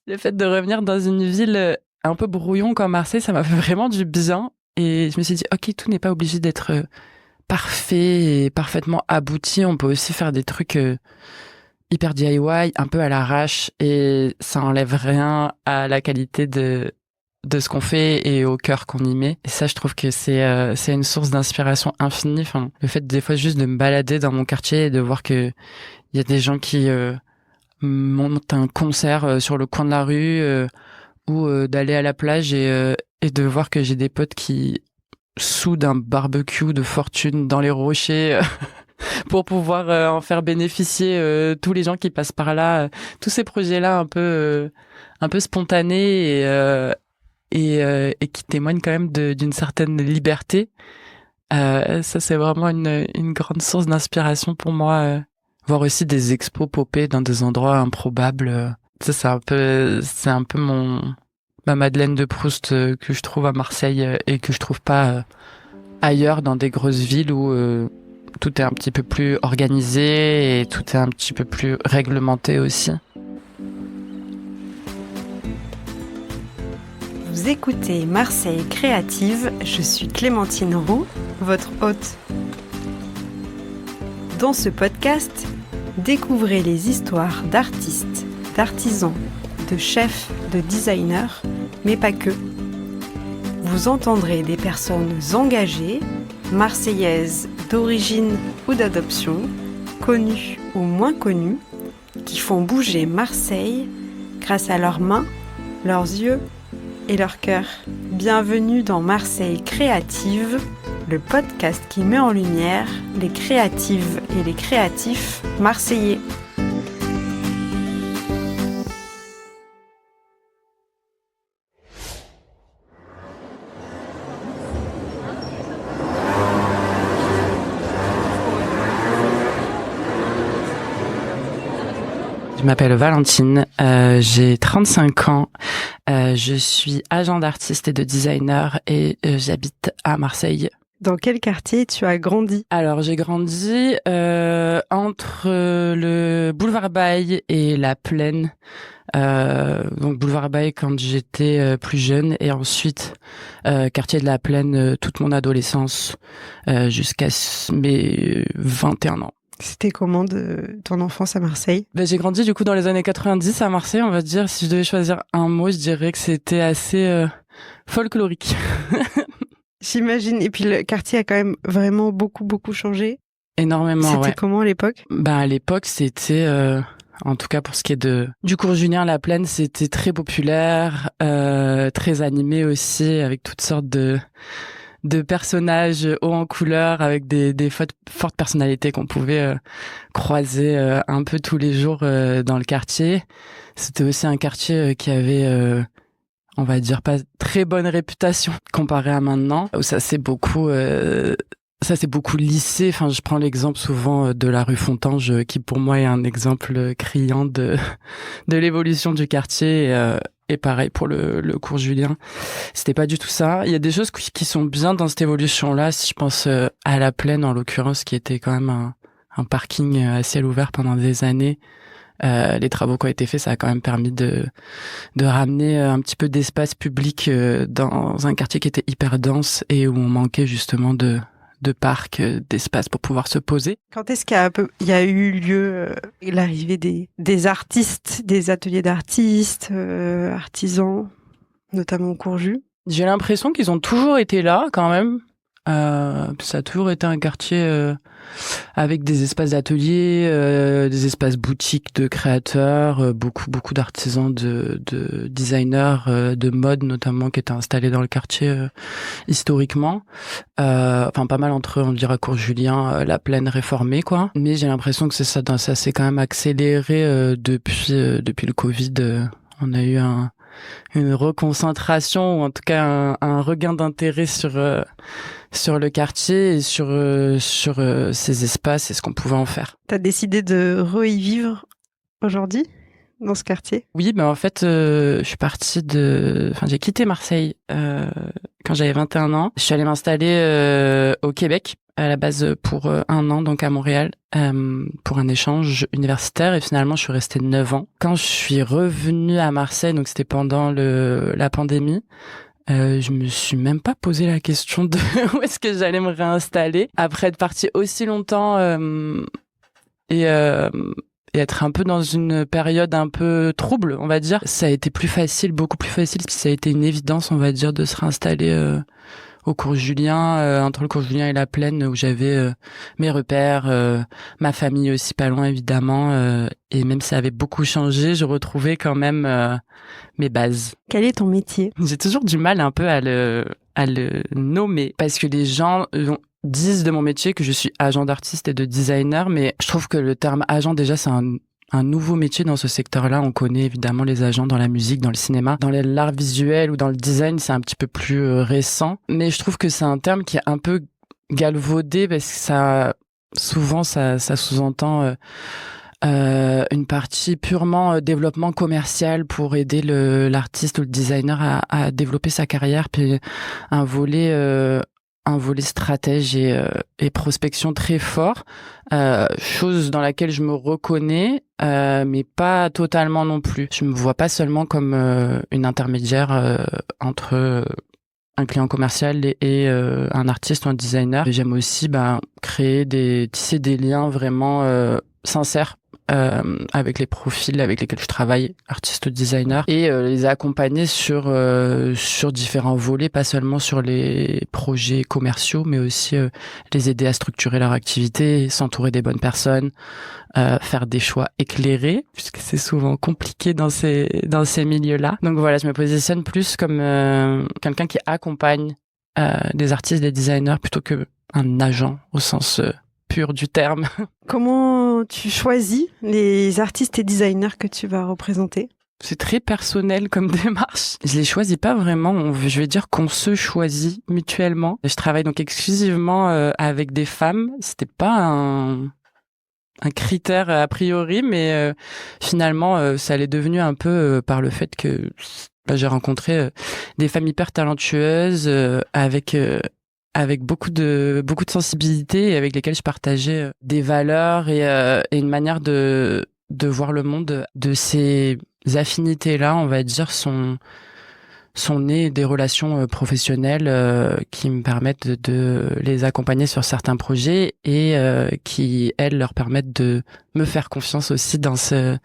Le fait de revenir dans une ville un peu brouillon comme Marseille, ça m'a fait vraiment du bien. Et je me suis dit, ok, tout n'est pas obligé d'être parfait et parfaitement abouti. On peut aussi faire des trucs hyper DIY, un peu à l'arrache. Et ça enlève rien à la qualité de ce qu'on fait et au cœur qu'on y met. Et ça, je trouve que c'est une source d'inspiration infinie. Enfin, le fait des fois juste de me balader dans mon quartier et de voir que il y a des gens qui montent un concert sur le coin de la rue ou d'aller à la plage et de voir que j'ai des potes qui soudent un barbecue de fortune dans les rochers pour pouvoir en faire bénéficier tous les gens qui passent par là. Tous ces projets-là un peu spontanés et qui témoignent quand même d'une certaine liberté. Ça, c'est vraiment une grande source d'inspiration pour moi. Voir aussi des expos popper dans des endroits improbables. Ça, c'est un peu ma Madeleine de Proust que je trouve à Marseille et que je trouve pas ailleurs dans des grosses villes où tout est un petit peu plus organisé et tout est un petit peu plus réglementé aussi. Vous écoutez Marseille Créative, je suis Clémentine Roux, votre hôte. Dans ce podcast, découvrez les histoires d'artistes, d'artisans, de chefs, de designers, mais pas que. Vous entendrez des personnes engagées, marseillaises d'origine ou d'adoption, connues ou moins connues, qui font bouger Marseille grâce à leurs mains, leurs yeux et leur cœur. Bienvenue dans Marseille Créative, le podcast qui met en lumière les créatives et les créatifs marseillais. Je m'appelle Valentine, j'ai 35 ans, je suis agent d'artiste et de designer et j'habite à Marseille. Dans quel quartier tu as grandi ? Alors j'ai grandi entre le boulevard Baille et la Plaine. Donc boulevard Baille quand j'étais plus jeune et ensuite quartier de la Plaine toute mon adolescence jusqu'à mes 21 ans. C'était comment de ton enfance à Marseille ? J'ai grandi du coup dans les années 90 à Marseille, on va dire. Si je devais choisir un mot, je dirais que c'était assez folklorique. J'imagine. Et puis le quartier a quand même vraiment beaucoup changé. Énormément, C'était ouais. comment à l'époque ? À l'époque, c'était, en tout cas pour ce qui est du cours Julien La Plaine, c'était très populaire, très animé aussi, avec toutes sortes de personnages hauts en couleur, avec des fortes personnalités qu'on pouvait croiser un peu tous les jours dans le quartier. C'était aussi un quartier qui avait on va dire pas très bonne réputation comparé à maintenant, où ça s'est beaucoup lissé. Enfin, je prends l'exemple souvent de la rue Fontange, qui pour moi est un exemple criant de l'évolution du quartier. Et pareil pour le cours Julien. C'était pas du tout ça. Il y a des choses qui sont bien dans cette évolution-là. Si je pense à la Plaine, en l'occurrence, qui était quand même un parking à ciel ouvert pendant des années. Les travaux qui ont été faits, ça a quand même permis de ramener un petit peu d'espace public dans un quartier qui était hyper dense et où on manquait justement de parcs, d'espace pour pouvoir se poser. Quand est-ce qu'il y a eu lieu l'arrivée des artistes, des ateliers d'artistes, artisans, notamment au Courju ? J'ai l'impression qu'ils ont toujours été là quand même. Ça a toujours été un quartier avec des espaces d'ateliers, des espaces boutiques de créateurs, beaucoup d'artisans, de designers, de mode notamment qui étaient installés dans le quartier historiquement. Enfin pas mal entre eux, on dirait Cours Julien, la Plaine réformée quoi. Mais j'ai l'impression que ça s'est quand même accéléré depuis le Covid. On a eu une reconcentration ou en tout cas un regain d'intérêt sur le quartier et sur ces espaces et ce qu'on pouvait en faire. T'as décidé de y vivre aujourd'hui ? dans ce quartier? Oui, en fait, je suis partie j'ai quitté Marseille quand j'avais 21 ans. Je suis allée m'installer au Québec à la base pour 1 an, donc à Montréal, pour un échange universitaire. Et finalement, je suis restée 9 ans. Quand je suis revenue à Marseille, donc c'était pendant la pandémie, je me suis même pas posé la question de où est-ce que j'allais me réinstaller après être partie aussi longtemps et être un peu dans une période un peu trouble, on va dire. Ça a été plus facile, beaucoup plus facile, parce que ça a été une évidence, on va dire, de se réinstaller au cours Julien, entre le cours Julien et la Plaine, où j'avais mes repères, ma famille aussi pas loin évidemment, et même si ça avait beaucoup changé, je retrouvais quand même mes bases. Quel est ton métier? J'ai toujours du mal un peu à le nommer, parce que les gens disent de mon métier que je suis agent d'artiste et de designer, mais je trouve que le terme agent, déjà, c'est un nouveau métier dans ce secteur-là. On connaît évidemment les agents dans la musique, dans le cinéma. Dans l'art visuel ou dans le design, c'est un petit peu plus récent. Mais je trouve que c'est un terme qui est un peu galvaudé, parce que souvent, ça sous-entend une partie purement développement commercial pour aider l'artiste ou le designer à développer sa carrière, puis un volet stratège et prospection très fort, chose dans laquelle je me reconnais, mais pas totalement non plus. Je me vois pas seulement comme une intermédiaire entre un client commercial et un artiste ou un designer. Et j'aime aussi tisser des liens vraiment sincères avec les profils avec lesquels je travaille, artistes ou designers, et les accompagner sur différents volets, pas seulement sur les projets commerciaux, mais aussi les aider à structurer leur activité, s'entourer des bonnes personnes, faire des choix éclairés, puisque c'est souvent compliqué dans ces milieux-là. Donc voilà, je me positionne plus comme quelqu'un qui accompagne des artistes, des designers, plutôt que un agent au sens pur du terme. Comment tu choisis les artistes et designers que tu vas représenter? C'est très personnel comme démarche. Je les choisis pas vraiment. Je vais dire qu'on se choisit mutuellement. Je travaille donc exclusivement avec des femmes. C'était pas un critère a priori, mais finalement, ça l'est devenu un peu par le fait que j'ai rencontré des femmes hyper talentueuses avec beaucoup de sensibilité, et avec lesquelles je partageais des valeurs et une manière de voir le monde. De ces affinités-là, on va dire, sont nées des relations professionnelles qui me permettent de les accompagner sur certains projets, et qui, elles, leur permettent de me faire confiance aussi dans ce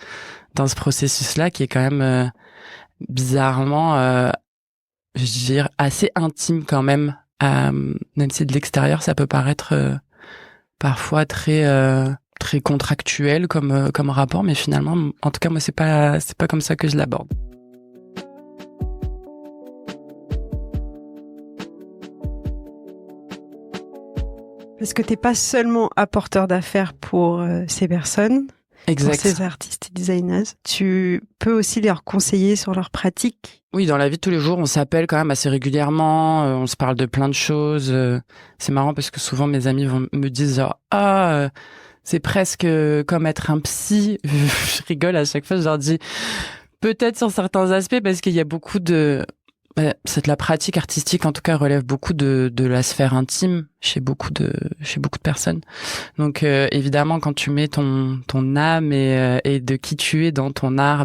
processus-là, qui est quand même bizarrement, je dirais, assez intime quand même. Même si de l'extérieur ça peut paraître parfois très contractuel comme rapport, mais finalement, en tout cas moi c'est pas comme ça que je l'aborde. Parce que t'es pas seulement apporteur d'affaires pour ces personnes, exact, pour ces artistes et designers, tu peux aussi leur conseiller sur leurs pratiques. Oui, dans la vie de tous les jours, on s'appelle quand même assez régulièrement, on se parle de plein de choses. C'est marrant parce que souvent mes amis me disent genre c'est presque comme être un psy. Je rigole à chaque fois, je leur dis peut-être sur certains aspects, parce qu'il y a beaucoup c'est de la pratique artistique, en tout cas, relève beaucoup de la sphère intime chez beaucoup de personnes. Donc évidemment, quand tu mets ton âme et de qui tu es dans ton art,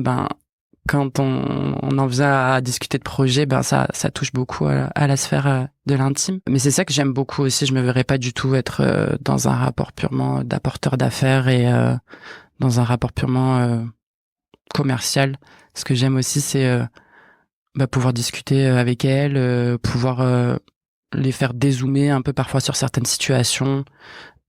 quand on en vient à discuter de projets, ça touche beaucoup à la sphère de l'intime. Mais c'est ça que j'aime beaucoup aussi. Je me verrais pas du tout être dans un rapport purement d'apporteur d'affaires et dans un rapport purement commercial. Ce que j'aime aussi, c'est pouvoir discuter avec elles, pouvoir les faire dézoomer un peu parfois sur certaines situations,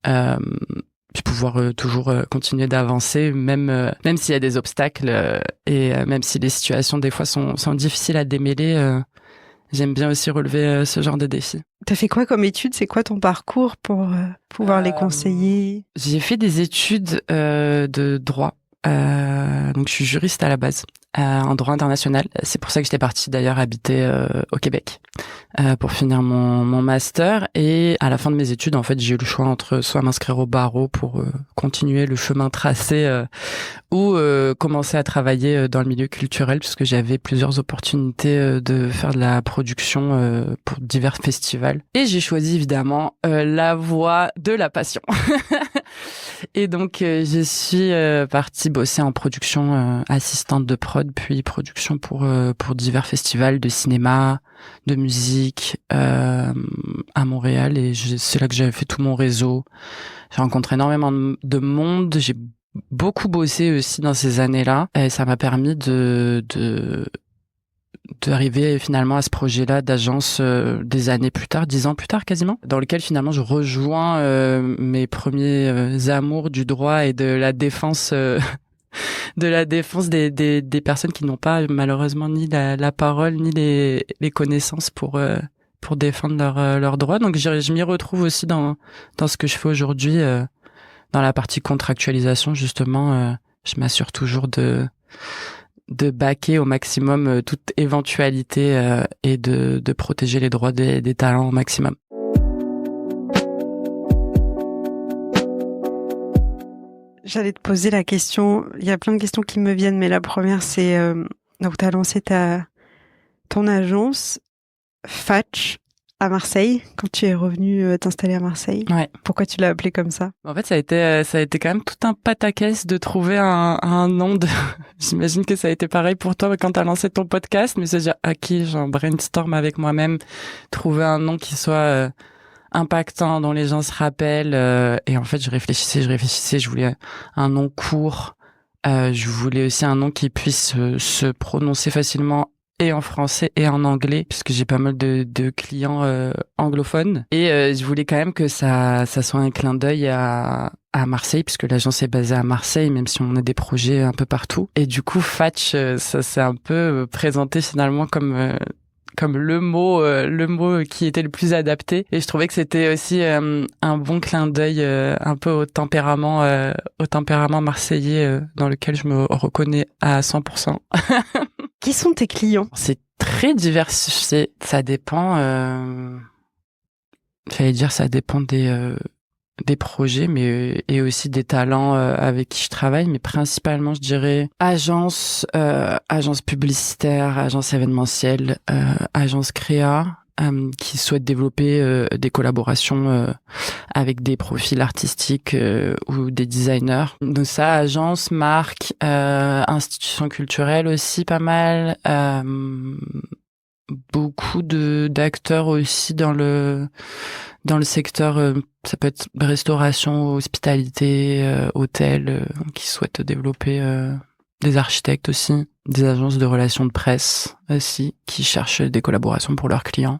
puis pouvoir toujours continuer d'avancer, même s'il y a des obstacles et même si les situations des fois sont difficiles à démêler. J'aime bien aussi relever ce genre de défis. T'as fait quoi comme études? C'est quoi ton parcours pour pouvoir les conseiller? J'ai fait des études de droit. Donc je suis juriste à la base en droit international. C'est pour ça que j'étais partie d'ailleurs habiter au Québec pour finir mon master. Et à la fin de mes études, en fait, j'ai eu le choix entre soit m'inscrire au barreau pour continuer le chemin tracé ou commencer à travailler dans le milieu culturel, puisque j'avais plusieurs opportunités de faire de la production pour divers festivals. Et j'ai choisi évidemment la voie de la passion. Et donc je suis partie bosser en production, assistante de prod, puis production pour divers festivals de cinéma, de musique à Montréal. Et c'est là que j'avais fait tout mon réseau. J'ai rencontré énormément de monde. J'ai beaucoup bossé aussi dans ces années-là, et ça m'a permis d'arriver finalement à ce projet-là d'agence des années plus tard, 10 ans plus tard quasiment, dans lequel finalement je rejoins mes premiers amours du droit et de la défense des personnes qui n'ont pas malheureusement ni la parole ni les connaissances pour défendre leurs droits. Donc je m'y retrouve aussi dans ce que je fais aujourd'hui, dans la partie contractualisation justement. Je m'assure toujours de backer au maximum toute éventualité et de protéger les droits des talents au maximum. J'allais te poser la question, il y a plein de questions qui me viennent, mais la première c'est, donc tu as lancé ton agence Fatch à Marseille, quand tu es revenu t'installer à Marseille. Ouais. Pourquoi tu l'as appelé comme ça? En fait, ça a été quand même tout un pataquès de trouver un nom de. J'imagine que ça a été pareil pour toi quand t'as lancé ton podcast, mais c'est déjà acquis, j'en brainstorm avec moi-même, trouver un nom qui soit impactant, dont les gens se rappellent. Et en fait, je réfléchissais, je voulais un nom court. Je voulais aussi un nom qui puisse se prononcer facilement et en français et en anglais, puisque j'ai pas mal de clients anglophones. Et je voulais quand même que ça soit un clin d'œil à Marseille, puisque l'agence est basée à Marseille, même si on a des projets un peu partout. Et du coup, Fatch, ça s'est un peu présenté finalement comme le mot qui était le plus adapté. Et je trouvais que c'était aussi un bon clin d'œil un peu au tempérament marseillais dans lequel je me reconnais à 100%. Qui sont tes clients? C'est très diversifié. Ça dépend. Ça dépend des projets, mais et aussi des talents avec qui je travaille, mais principalement, je dirais agence publicitaire, agence événementielle, agence créa, qui souhaitent développer des collaborations avec des profils artistiques ou des designers. Donc ça, agence, marque, institutions culturelles aussi pas mal. Beaucoup d'acteurs aussi dans le secteur, ça peut être restauration, hospitalité, hôtel, qui souhaitent développer, des architectes aussi, des agences de relations de presse aussi, qui cherchent des collaborations pour leurs clients.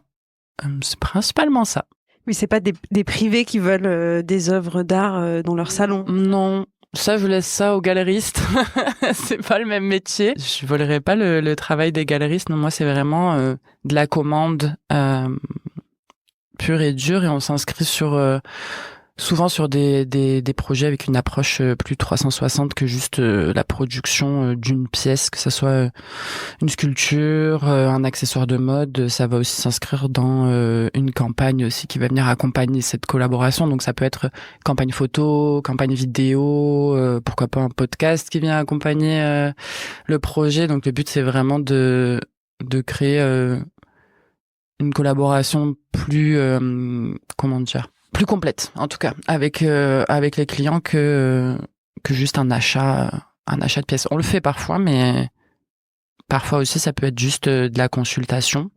C'est principalement ça. Oui, c'est pas des privés qui veulent des œuvres d'art dans leur salon. Non. Ça, je laisse ça aux galeristes. C'est pas le même métier. Je volerai pas le travail des galeristes. Non, moi, c'est vraiment de la commande pure et dure, et on s'inscrit souvent sur des projets avec une approche plus 360 que juste la production d'une pièce, que ça soit une sculpture, un accessoire de mode. Ça va aussi s'inscrire dans une campagne aussi qui va venir accompagner cette collaboration. Donc ça peut être campagne photo, campagne vidéo, pourquoi pas un podcast qui vient accompagner le projet. Donc le but, c'est vraiment de créer une collaboration plus plus complète, en tout cas, avec les clients que juste un achat de pièces. On le fait parfois, mais parfois aussi ça peut être juste de la consultation.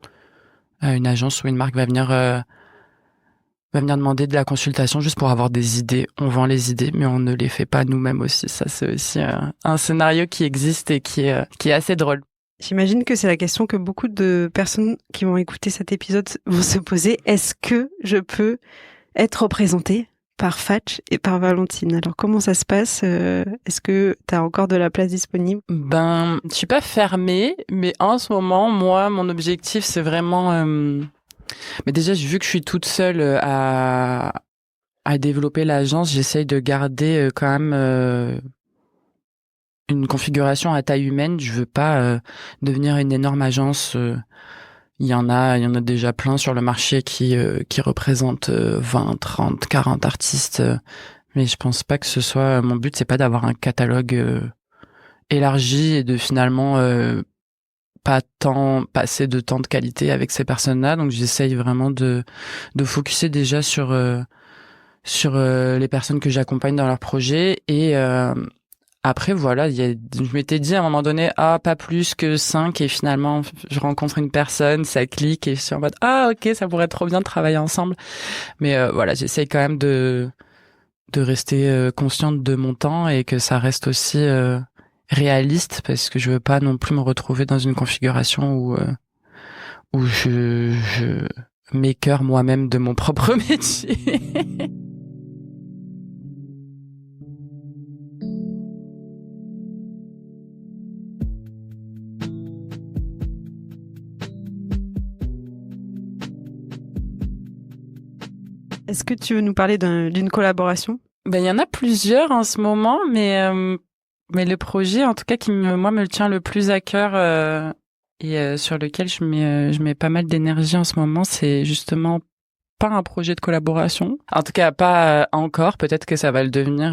Une agence ou une marque va venir demander de la consultation juste pour avoir des idées. On vend les idées, mais on ne les fait pas nous-mêmes aussi. Ça, c'est aussi un scénario qui existe et qui est assez drôle. J'imagine que c'est la question que beaucoup de personnes qui vont écouter cet épisode vont se poser. Est-ce que je peux être représentée par Fatch et par Valentine? Alors, comment ça se passe? Est-ce que tu as encore de la place disponible? Je suis pas fermée, mais en ce moment, moi, mon objectif, c'est vraiment... Mais déjà, vu que je suis toute seule à développer l'agence, j'essaye de garder quand même une configuration à taille humaine. Je veux pas devenir une énorme agence. Il y en a déjà plein sur le marché qui représentent 20, 30, 40 artistes. Mais je pense pas que ce soit mon but. C'est pas d'avoir un catalogue élargi et de finalement pas tant passer de temps de qualité avec ces personnes-là. Donc j'essaye vraiment de focuser déjà sur les personnes que j'accompagne dans leurs projets. Et après, voilà, je m'étais dit à un moment donné, pas plus que 5, et finalement, je rencontre une personne, ça clique, et je suis en mode, ok, ça pourrait être trop bien de travailler ensemble. Mais voilà, j'essaye quand même de rester consciente de mon temps et que ça reste aussi réaliste, parce que je veux pas non plus me retrouver dans une configuration où je m'écœure moi-même de mon propre métier. Est-ce que tu veux nous parler d'une collaboration ? Il y en a plusieurs en ce moment, mais le projet, en tout cas, qui me tient le plus à cœur et sur lequel je mets pas mal d'énergie en ce moment, c'est justement pas un projet de collaboration. En tout cas, pas encore. Peut-être que ça va le devenir.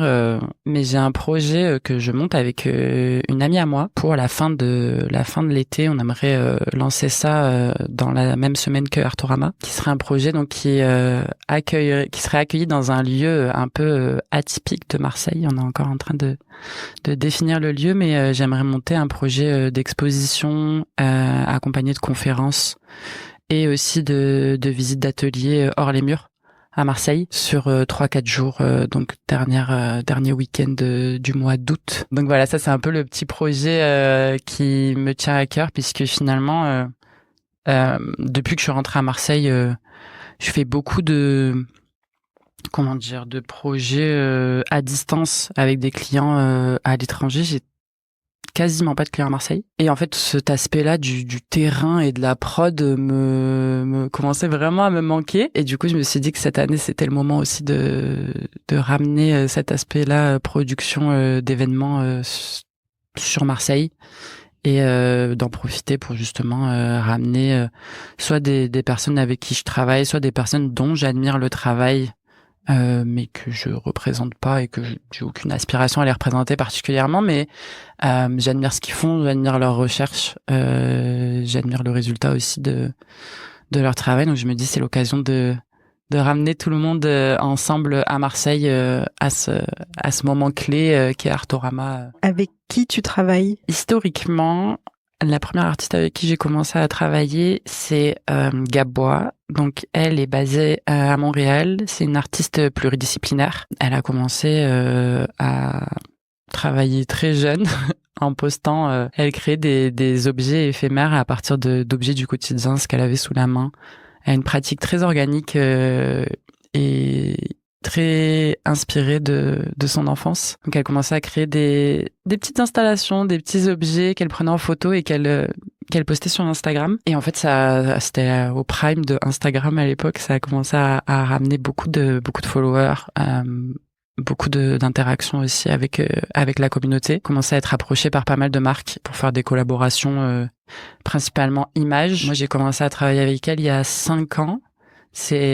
Mais j'ai un projet que je monte avec une amie à moi pour la fin de l'été. On aimerait lancer ça dans la même semaine que Artorama, qui serait un projet donc qui serait accueilli dans un lieu un peu atypique de Marseille. On est encore en train de définir le lieu, mais j'aimerais monter un projet d'exposition accompagné de conférences et aussi de visites d'ateliers hors les murs à Marseille sur 3-4 jours, donc dernier week-end du mois d'août. Donc voilà, ça c'est un peu le petit projet qui me tient à cœur, puisque finalement, depuis que je suis rentrée à Marseille, je fais beaucoup de projets à distance avec des clients à l'étranger. J'ai quasiment pas de clients à Marseille. Et en fait, cet aspect-là du terrain et de la prod me commençait vraiment à me manquer. Et du coup, je me suis dit que cette année, c'était le moment aussi de ramener cet aspect-là, production d'événements sur Marseille. Et d'en profiter pour justement ramener soit des personnes avec qui je travaille, soit des personnes dont j'admire le travail, mais que je représente pas et que j'ai aucune aspiration à les représenter particulièrement, mais j'admire ce qu'ils font, j'admire leurs recherches, j'admire le résultat aussi de leur travail. Donc je me dis c'est l'occasion de ramener tout le monde ensemble à Marseille à ce moment clé qu'est Artorama. Avec qui tu travailles ? Historiquement, la première artiste avec qui j'ai commencé à travailler, c'est Gabois. Donc, elle est basée à Montréal. C'est une artiste pluridisciplinaire. Elle a commencé à travailler très jeune en postant. Elle crée des objets éphémères à partir d'objets du quotidien, ce qu'elle avait sous la main. Elle a une pratique très organique et très inspirée de son enfance. Donc elle commençait à créer des petites installations, des petits objets qu'elle prenait en photo et qu'elle postait sur Instagram. Et en fait, ça c'était au prime de Instagram à l'époque. Ça a commencé à ramener beaucoup de followers, beaucoup d'interactions aussi avec la communauté. Commençait à être approchée par pas mal de marques pour faire des collaborations, principalement images. Moi, j'ai commencé à travailler avec elle il y a 5 ans. C'est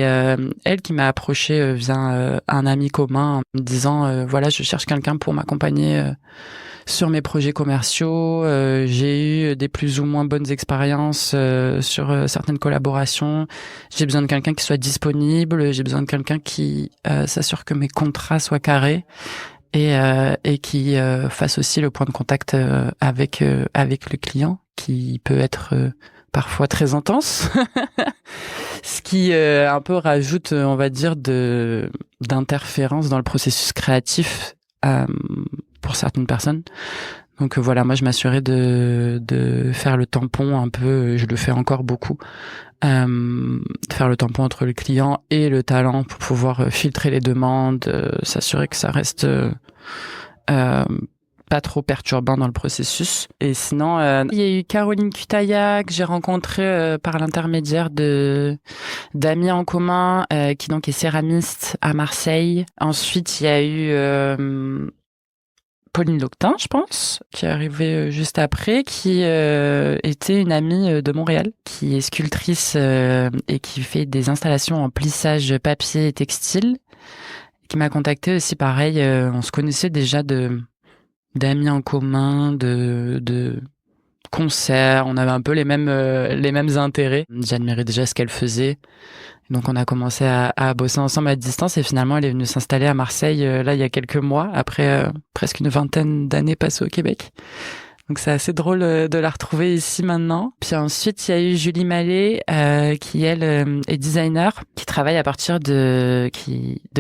elle qui m'a approché via un ami commun en me disant voilà, je cherche quelqu'un pour m'accompagner sur mes projets commerciaux. J'ai eu des plus ou moins bonnes expériences sur certaines collaborations. J'ai besoin de quelqu'un qui soit disponible. J'ai besoin de quelqu'un qui s'assure que mes contrats soient carrés et qui fasse aussi le point de contact avec le client, qui peut être parfois très intense. Ce qui un peu rajoute, on va dire, d'interférence dans le processus créatif pour certaines personnes. Donc voilà, moi je m'assurais de faire le tampon un peu, je le fais encore beaucoup, de faire le tampon entre le client et le talent pour pouvoir filtrer les demandes, s'assurer que ça reste pas trop perturbant dans le processus. Et sinon, il y a eu Caroline Cutaya que j'ai rencontrée par l'intermédiaire d'amis en commun qui donc est céramiste à Marseille. Ensuite, il y a eu Pauline Loctin, je pense, qui est arrivée juste après, qui était une amie de Montréal, qui est sculptrice et qui fait des installations en plissage papier et textile, qui m'a contactée aussi, pareil, on se connaissait déjà d'amis en commun, de concerts, on avait un peu les mêmes intérêts. J'admirais déjà ce qu'elle faisait. Donc on a commencé à bosser ensemble à distance et finalement elle est venue s'installer à Marseille là il y a quelques mois après presque une vingtaine d'années passées au Québec. Donc c'est assez drôle de la retrouver ici maintenant. Puis ensuite il y a eu Julie Mallet qui elle est designer, qui travaille à partir de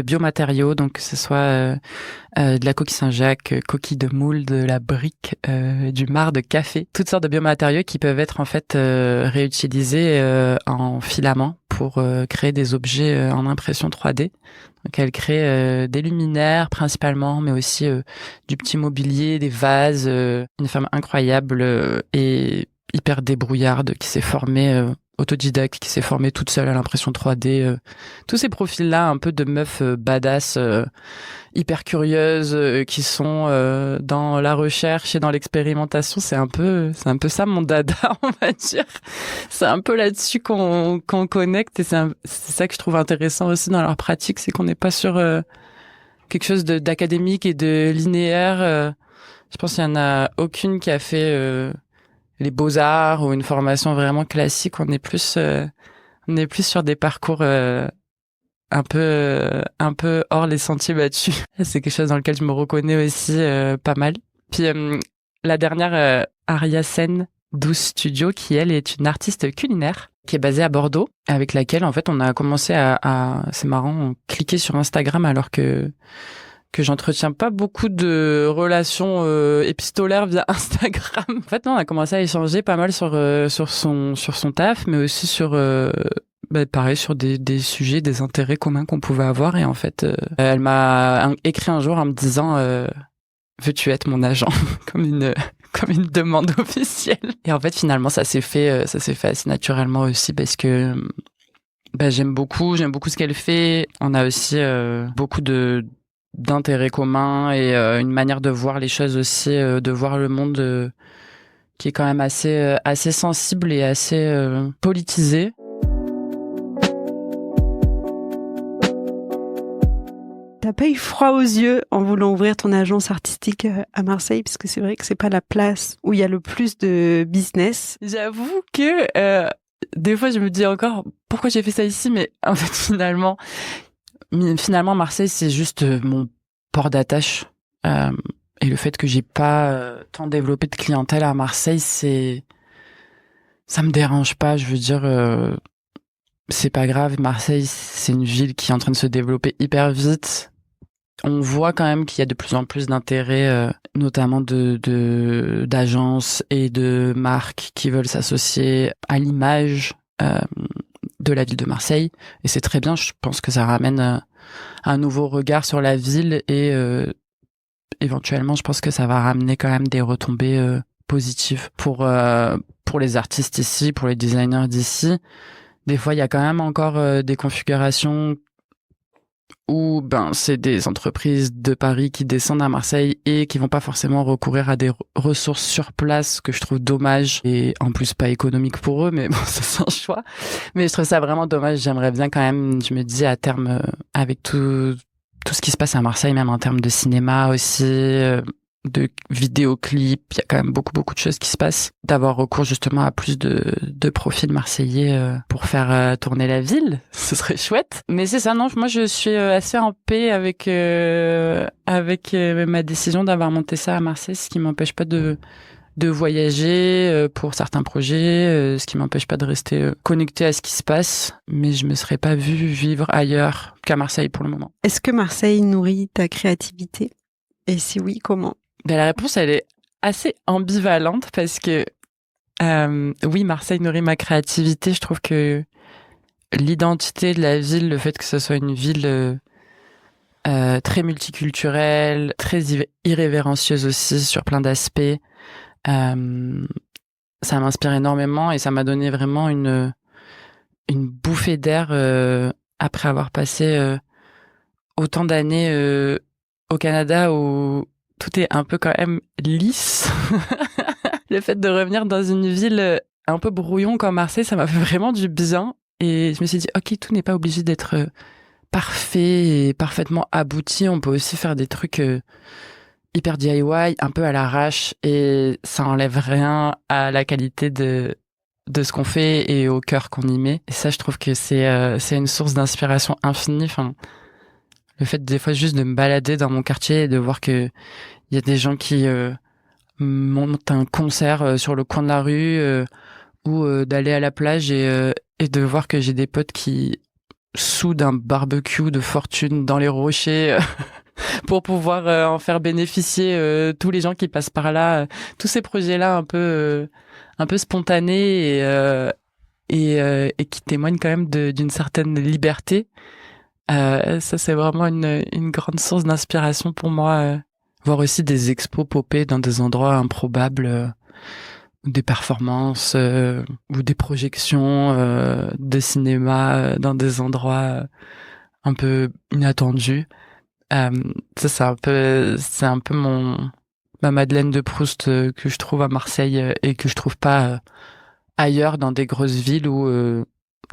biomatériaux, donc que ce soit de la coquille Saint-Jacques, coquille de moule, de la brique, du marc de café, toutes sortes de biomatériaux qui peuvent être en fait réutilisés en filaments pour créer des objets en impression 3D. Donc elle crée des luminaires principalement, mais aussi du petit mobilier, des vases. Une femme incroyable et hyper débrouillarde qui s'est formée autodidacte, qui s'est formée toute seule à l'impression 3D. Tous ces profils-là, un peu de meufs badass, hyper curieuses, qui sont dans la recherche et dans l'expérimentation. C'est un peu ça mon dada, on va dire. C'est un peu là-dessus qu'on connecte et c'est ça que je trouve intéressant aussi dans leur pratique, c'est qu'on n'est pas sur quelque chose d'académique et de linéaire. Je pense qu'il y en a aucune qui a fait les beaux-arts ou une formation vraiment classique. On est plus sur des parcours un peu hors les sentiers battus. C'est quelque chose dans lequel je me reconnais aussi pas mal. Puis la dernière, Aria Sen 12 Studio, qui elle est une artiste culinaire qui est basée à Bordeaux, avec laquelle en fait on a commencé à c'est marrant, on cliquait sur Instagram alors que j'entretiens pas beaucoup de relations épistolaires via Instagram. En fait, non, on a commencé à échanger pas mal sur son taf, mais aussi sur pareil sur des sujets, des intérêts communs qu'on pouvait avoir. Et en fait, elle m'a écrit un jour en me disant veux-tu être mon agent comme une demande officielle. Et en fait, finalement, ça s'est fait assez naturellement aussi parce que j'aime beaucoup ce qu'elle fait. On a aussi beaucoup d'intérêts communs et une manière de voir les choses aussi, de voir le monde qui est quand même assez sensible et assez politisé. T'as pas eu froid aux yeux en voulant ouvrir ton agence artistique à Marseille, parce que c'est vrai que c'est pas la place où il y a le plus de business. J'avoue que des fois je me dis encore pourquoi j'ai fait ça ici, mais en fait finalement Marseille c'est juste mon port d'attache et le fait que j'ai pas tant développé de clientèle à Marseille, ça me dérange pas. Je veux dire, c'est pas grave. Marseille, c'est une ville qui est en train de se développer hyper vite. On voit quand même qu'il y a de plus en plus d'intérêts, notamment d'agences et de marques qui veulent s'associer à l'image de la ville de Marseille. Et c'est très bien. Je pense que ça ramène un nouveau regard sur la ville et éventuellement, je pense que ça va ramener quand même des retombées positives pour les artistes ici, pour les designers d'ici. Des fois, il y a quand même encore des configurations où c'est des entreprises de Paris qui descendent à Marseille et qui vont pas forcément recourir à des ressources sur place, que je trouve dommage et en plus pas économique pour eux, mais bon, ça c'est un choix. Mais je trouve ça vraiment dommage. J'aimerais bien quand même, je me dis à terme, avec tout ce qui se passe à Marseille, même en termes de cinéma aussi, de vidéoclips, il y a quand même beaucoup de choses qui se passent, d'avoir recours justement à plus de profils marseillais pour faire tourner la ville, ce serait chouette. Mais c'est ça, non, moi je suis assez en paix avec ma décision d'avoir monté ça à Marseille, ce qui m'empêche pas de voyager pour certains projets, ce qui m'empêche pas de rester connecté à ce qui se passe, mais je me serais pas vue vivre ailleurs qu'à Marseille pour le moment. Est-ce que Marseille nourrit ta créativité ? Et si oui, comment ? La réponse, elle est assez ambivalente parce que oui, Marseille nourrit ma créativité. Je trouve que l'identité de la ville, le fait que ce soit une ville très multiculturelle, très irrévérencieuse aussi sur plein d'aspects, ça m'inspire énormément et ça m'a donné vraiment une bouffée d'air après avoir passé autant d'années au Canada où tout est un peu quand même lisse. Le fait de revenir dans une ville un peu brouillon comme Marseille, ça m'a fait vraiment du bien. Et je me suis dit, ok, tout n'est pas obligé d'être parfait et parfaitement abouti. On peut aussi faire des trucs hyper DIY, un peu à l'arrache. Et ça enlève rien à la qualité de ce qu'on fait et au cœur qu'on y met. Et ça, je trouve que c'est une source d'inspiration infinie. Enfin, le fait des fois juste de me balader dans mon quartier et de voir que il y a des gens qui montent un concert sur le coin de la rue ou d'aller à la plage et de voir que j'ai des potes qui soudent un barbecue de fortune dans les rochers pour pouvoir en faire bénéficier tous les gens qui passent par là. Tous ces projets-là un peu spontanés et qui témoignent quand même d'une certaine liberté. Ça, c'est vraiment une grande source d'inspiration pour moi. Voir aussi des expos popper dans des endroits improbables, des performances ou des projections de cinéma dans des endroits un peu inattendus. Ça, c'est un peu ma Madeleine de Proust que je trouve à Marseille et que je trouve pas ailleurs dans des grosses villes où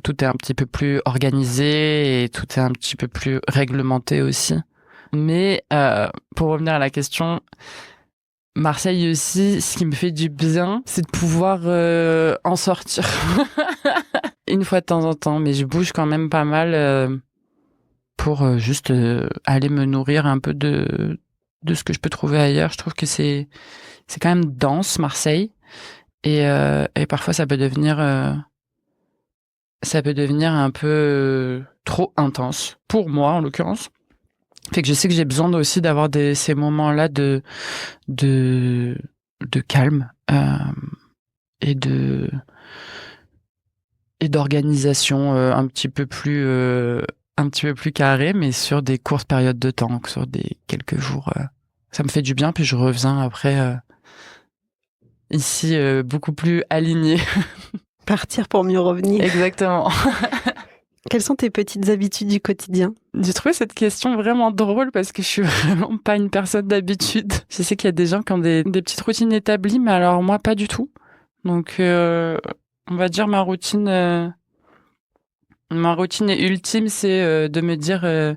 tout est un petit peu plus organisé et tout est un petit peu plus réglementé aussi. Mais pour revenir à la question, Marseille aussi, ce qui me fait du bien, c'est de pouvoir en sortir une fois de temps en temps. Mais je bouge quand même pas mal pour juste aller me nourrir un peu de ce que je peux trouver ailleurs. Je trouve que c'est quand même dense, Marseille. Et parfois, ça peut devenir un peu trop intense. Pour moi, en l'occurrence. Fait que je sais que j'ai besoin aussi d'avoir ces moments-là de calme et d'organisation un petit peu plus carré, mais sur des courtes périodes de temps, sur des quelques jours. Ça me fait du bien, puis je reviens après ici beaucoup plus aligné. Partir pour mieux revenir. Exactement. Quelles sont tes petites habitudes du quotidien? J'ai trouvé cette question vraiment drôle parce que je suis vraiment pas une personne d'habitude. Je sais qu'il y a des gens qui ont des petites routines établies, mais alors moi, pas du tout. Donc, on va dire ma routine ultime, c'est de me dire que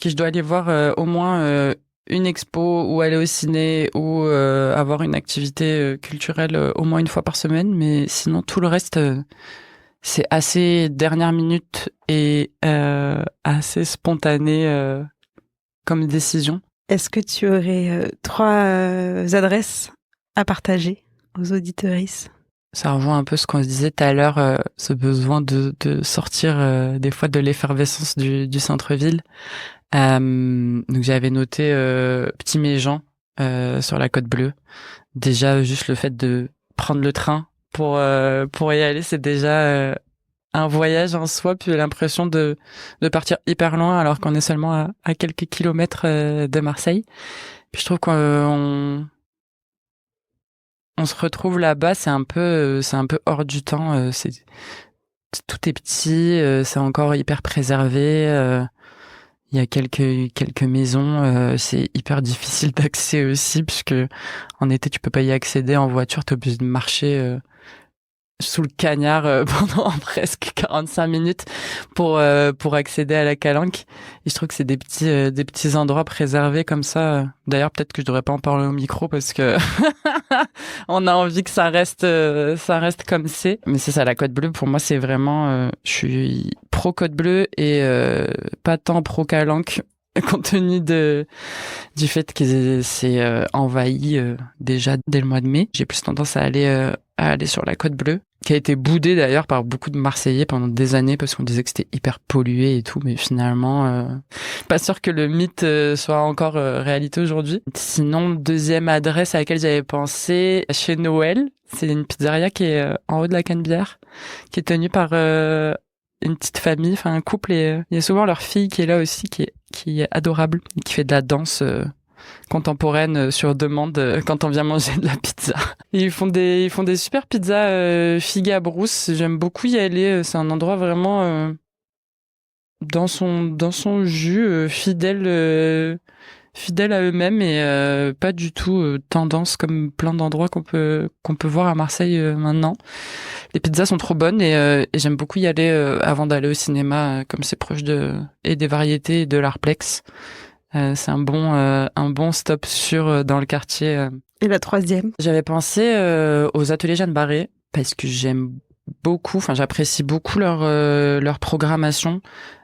je dois aller voir au moins une expo ou aller au ciné ou avoir une activité culturelle au moins une fois par semaine. Mais sinon, tout le reste... c'est assez dernière minute et assez spontané comme décision. Est-ce que tu aurais 3 adresses à partager aux auditeuristes? Ça rejoint un peu ce qu'on se disait tout à l'heure, ce besoin de sortir des fois de l'effervescence du centre-ville. Donc j'avais noté Petit Méjean sur la Côte Bleue. Déjà, juste le fait de prendre le train pour y aller, c'est déjà un voyage en soi, puis l'impression de partir hyper loin alors qu'on est seulement à quelques kilomètres de Marseille. Puis je trouve qu'on se retrouve là-bas, c'est un peu hors du temps. Tout est petit, c'est encore hyper préservé. Il y a quelques maisons, c'est hyper difficile d'accès aussi, puisque en été tu peux pas y accéder en voiture, t'es obligé de marcher sous le cagnard pendant presque 45 minutes pour accéder à la Calanque. Et je trouve que c'est des petits endroits préservés comme ça. D'ailleurs, peut-être que je devrais pas en parler au micro parce que on a envie que ça reste comme c'est. Mais c'est ça, la Côte Bleue, pour moi, c'est vraiment... je suis pro Côte Bleue et pas tant pro Calanque, compte tenu du fait que c'est envahi déjà dès le mois de mai. J'ai plus tendance à aller sur la Côte Bleue, qui a été boudée d'ailleurs par beaucoup de Marseillais pendant des années parce qu'on disait que c'était hyper pollué et tout, mais finalement, pas sûr que le mythe soit encore réalité aujourd'hui. Sinon, deuxième adresse à laquelle j'avais pensé, chez Noël, c'est une pizzeria qui est en haut de la Canebière, qui est tenue par une petite famille, enfin un couple, et il y a souvent leur fille qui est là aussi, qui est adorable, qui fait de la danse contemporaine sur demande quand on vient manger de la pizza. Et ils font des super pizzas figues à brousse. J'aime beaucoup y aller. C'est un endroit vraiment dans son jus, fidèle fidèles à eux-mêmes et pas du tout tendance comme plein d'endroits qu'on peut voir à Marseille maintenant. Les pizzas sont trop bonnes et j'aime beaucoup y aller avant d'aller au cinéma, comme c'est proche et des variétés et de l'Artplex. C'est un bon stop sûr dans le quartier. Et la troisième? J'avais pensé aux ateliers Jeanne Barré parce que j'apprécie beaucoup leur programmation,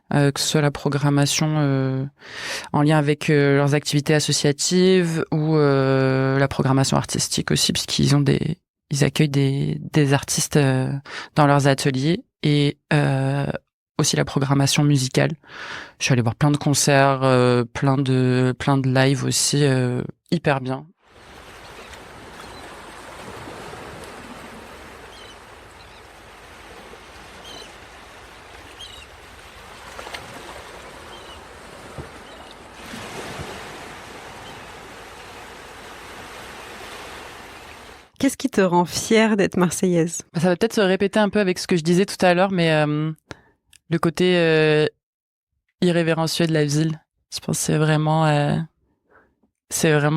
que ce soit la programmation en lien avec leurs activités associatives ou la programmation artistique aussi, puisqu'ils accueillent des artistes dans leurs ateliers et aussi la programmation musicale. Je suis allée voir plein de concerts, plein de lives aussi, hyper bien. Qu'est-ce qui te rend fière d'être marseillaise? Ça va peut-être se répéter un peu avec ce que je disais tout à l'heure, mais le côté irrévérencieux de la ville, je pense que c'est vraiment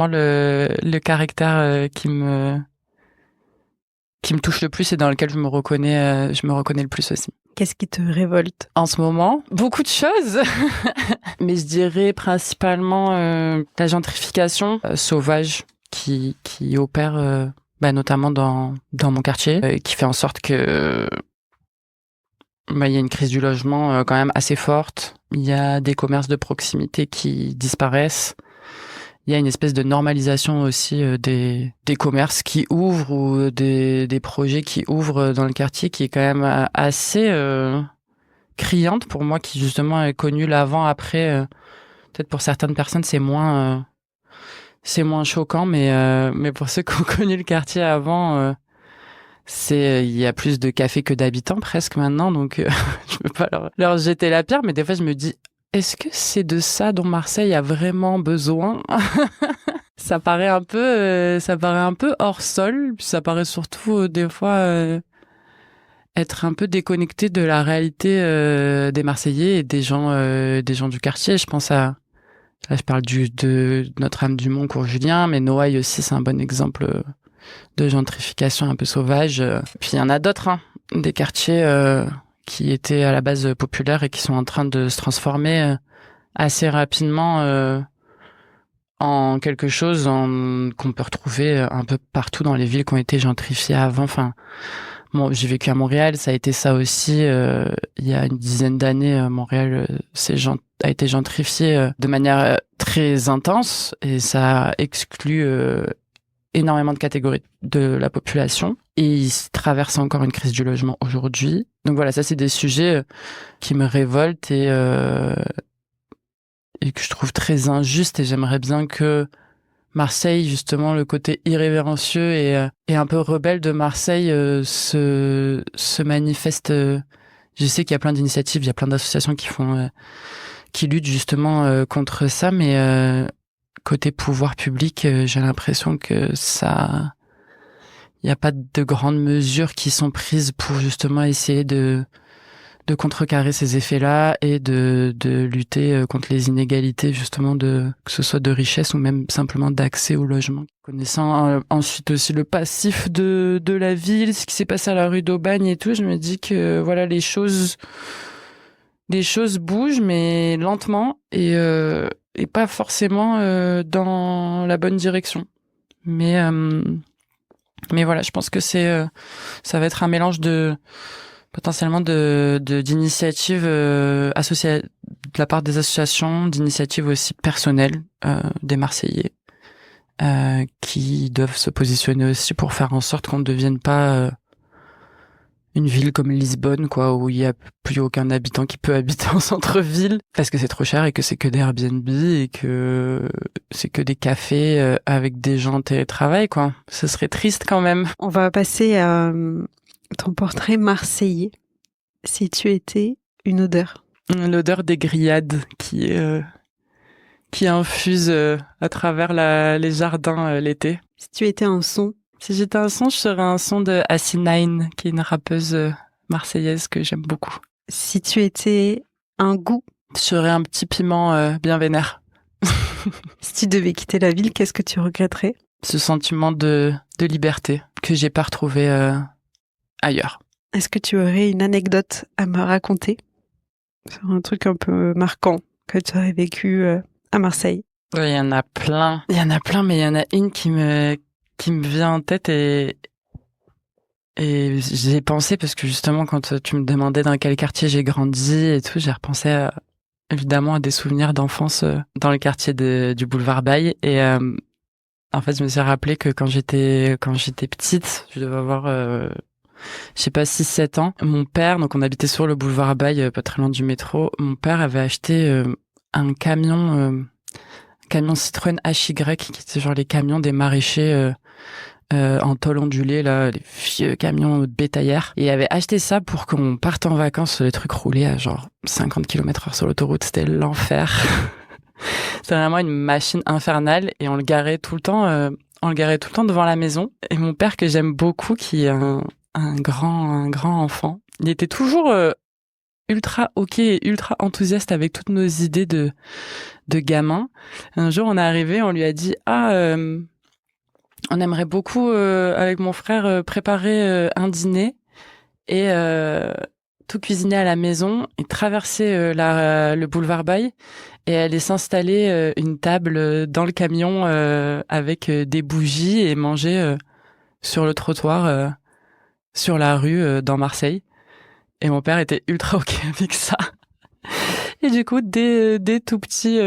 le caractère qui me touche le plus et dans lequel je me reconnais le plus aussi. Qu'est-ce qui te révolte? En ce moment, beaucoup de choses, mais je dirais principalement la gentrification sauvage qui opère notamment dans mon quartier, qui fait en sorte que il y a une crise du logement quand même assez forte. Il y a des commerces de proximité qui disparaissent. Il y a une espèce de normalisation aussi des commerces qui ouvrent ou des projets qui ouvrent dans le quartier qui est quand même assez criante pour moi, qui justement est connu l'avant-après. Peut-être pour certaines personnes c'est moins choquant, mais pour ceux qui ont connu le quartier avant, il y a plus de cafés que d'habitants presque maintenant, donc je peux pas leur jeter la pierre, mais des fois je me dis, est-ce que c'est de ça dont Marseille a vraiment besoin? Ça paraît un peu hors sol, puis ça paraît surtout des fois être un peu déconnecté de la réalité des Marseillais et des gens du quartier. Je pense là, je parle de Notre-Dame-du-Mont, Cours-Julien, mais Noailles aussi, c'est un bon exemple de gentrification un peu sauvage. Puis il y en a d'autres, des quartiers qui étaient à la base populaires et qui sont en train de se transformer assez rapidement en quelque chose qu'on peut retrouver un peu partout dans les villes qui ont été gentrifiées avant. Enfin, bon, j'ai vécu à Montréal, ça a été ça aussi. Il y a une dizaine d'années, Montréal a été gentrifié de manière très intense et ça exclut énormément de catégories de la population. Et il traverse encore une crise du logement aujourd'hui. Donc voilà, ça c'est des sujets qui me révoltent et que je trouve très injustes, et j'aimerais bien que Marseille, justement, le côté irrévérencieux et un peu rebelle de Marseille se manifeste. Je sais qu'il y a plein d'initiatives, il y a plein d'associations qui luttent justement contre ça, mais côté pouvoir public, j'ai l'impression que il n'y a pas de grandes mesures qui sont prises pour justement essayer de contrecarrer ces effets-là et de lutter contre les inégalités, justement, que ce soit de richesse ou même simplement d'accès au logement. Connaissant ensuite aussi le passif de la ville, ce qui s'est passé à la rue d'Aubagne et tout, je me dis que voilà, les choses bougent, mais lentement et pas forcément dans la bonne direction. Mais voilà, je pense que ça va être un mélange potentiellement d'initiatives associées de la part des associations, d'initiatives aussi personnelles des Marseillais qui doivent se positionner aussi pour faire en sorte qu'on ne devienne pas une ville comme Lisbonne, quoi, où il y a plus aucun habitant qui peut habiter en centre-ville parce que c'est trop cher et que c'est que des Airbnb et que c'est que des cafés avec des gens en télétravail, quoi. Ce serait triste quand même. On va passer à ton portrait marseillais. Si tu étais une odeur. L'odeur des grillades qui infuse à travers les jardins l'été. Si tu étais un son. Si j'étais un son, je serais un son de Asinine, qui est une rappeuse marseillaise que j'aime beaucoup. Si tu étais un goût. Je serais un petit piment bien vénère. Si tu devais quitter la ville, qu'est-ce que tu regretterais ? Ce sentiment de liberté que j'ai pas retrouvé ailleurs. Est-ce que tu aurais une anecdote à me raconter sur un truc un peu marquant que tu aurais vécu à Marseille ? Oui, il y en a plein. Il y en a plein, mais il y en a une qui me vient en tête et j'ai pensé parce que justement quand tu me demandais dans quel quartier j'ai grandi et tout, j'ai repensé évidemment à des souvenirs d'enfance dans le quartier du boulevard Baille et en fait je me suis rappelé que quand j'étais petite, je devais avoir je sais pas 6-7 ans, mon père, donc on habitait sur le boulevard Baille pas très loin du métro, mon père avait acheté un camion Citroën HY qui était genre les camions des maraîchers en tôle ondulée, là, les vieux camions de bétaillère. Et il avait acheté ça pour qu'on parte en vacances, les trucs roulaient à genre 50 km/h sur l'autoroute, c'était l'enfer. C'était vraiment une machine infernale et on le garait tout le temps devant la maison. Et mon père, que j'aime beaucoup, qui est un grand enfant, il était toujours ultra ok et ultra enthousiaste avec toutes nos idées de gamin. Un jour, on est arrivé, on lui a dit on aimerait beaucoup avec mon frère préparer un dîner et tout cuisiner à la maison et traverser le boulevard Baille et aller s'installer une table dans le camion avec des bougies et manger sur le trottoir sur la rue dans Marseille. Et mon père était ultra ok avec ça. Et du coup, dès tout petit,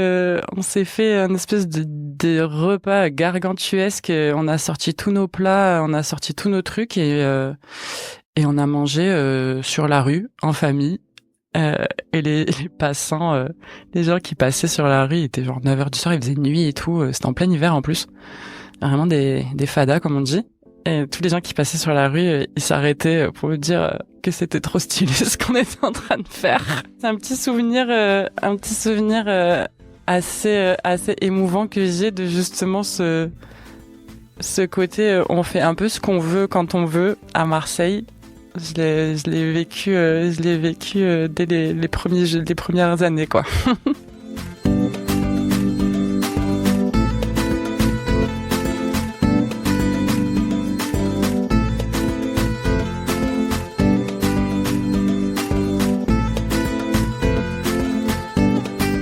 on s'est fait un espèce de repas gargantuesque. On a sorti tous nos plats, on a sorti tous nos trucs et on a mangé sur la rue, en famille. Et les passants, les gens qui passaient sur la rue, il était genre 9h du soir, il faisait nuit et tout. C'était en plein hiver en plus. Vraiment des fadas, comme on dit. Et tous les gens qui passaient sur la rue, ils s'arrêtaient pour me dire que c'était trop stylé ce qu'on était en train de faire. C'est un petit souvenir assez émouvant que j'ai de justement ce côté on fait un peu ce qu'on veut quand on veut à Marseille. Je l'ai vécu dès les premières années quoi.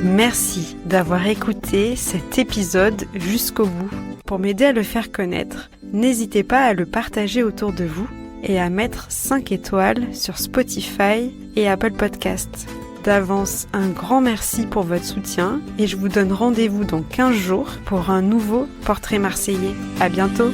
Merci d'avoir écouté cet épisode jusqu'au bout. Pour m'aider à le faire connaître, n'hésitez pas à le partager autour de vous et à mettre 5 étoiles sur Spotify et Apple Podcasts. D'avance, un grand merci pour votre soutien et je vous donne rendez-vous dans 15 jours pour un nouveau portrait marseillais. À bientôt!